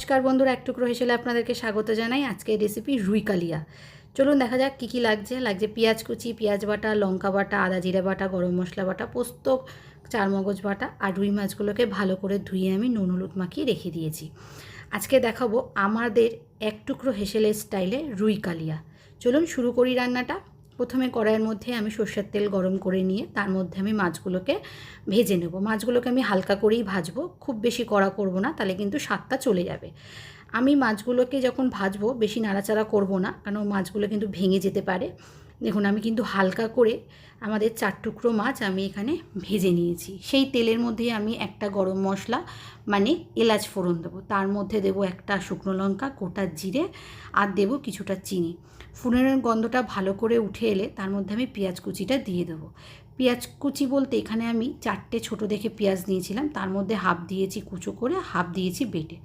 নমস্কার বন্ধুরা, এক টুকরো হেসেলে আপনাদেরকে স্বাগত জানাই। আজকের রেসিপি রুই কালিয়া। চলুন দেখা যাক কী কী লাগছে পেঁয়াজ কুচি, পেঁয়াজ বাটা, লঙ্কা বাটা, আদা জিরে বাটা, গরম মশলা বাটা, পোস্ত, চারমগজ বাটা আর রুই মাছগুলোকে ভালো করে ধুয়ে আমি নুন হলুদ মাখিয়ে রেখে দিয়েছি। আজকে দেখাবো আমাদের এক টুকরো হেসেলের স্টাইলে রুই কালিয়া। চলুন শুরু করি রান্নাটা। প্রথমে কড়াইয়ের মধ্যে আমি সর্ষের তেল গরম করে নিয়ে তার মধ্যে আমি মাছগুলোকে ভেজে নেব। মাছগুলোকে আমি হালকা করেই ভাজবো, খুব বেশি কড়া করব না, তাহলে কিন্তু স্বাদটা চলে যাবে। আমি মাছগুলোকে যখন ভাজবো বেশি নাড়াচাড়া করব না, কারণ মাছগুলো কিন্তু ভেঙে যেতে পারে। দেখুন আমি কিন্তু হালকা করে আমাদের 4 টুকরো মাছ আমি এখানে ভেজে নিয়েছি। সেই তেলের মধ্যেই আমি একটা গরম মশলা মানে এলাচ ফোড়ন দেবো, তার মধ্যে দেবো একটা শুকনো লঙ্কা, গোটা জিরে আর দেবো কিছুটা চিনি। ফোড়নের গন্ধটা ভালো করে উঠে এলে তার মধ্যে আমি পেঁয়াজ কুচিটা দিয়ে দেবো। পেঁয়াজ কুচি বলতে এখানে আমি 4টে ছোটো দেখে পেঁয়াজ নিয়েছিলাম, তার মধ্যে হাফ দিয়েছি কুচো করে, হাফ দিয়েছি বেটে।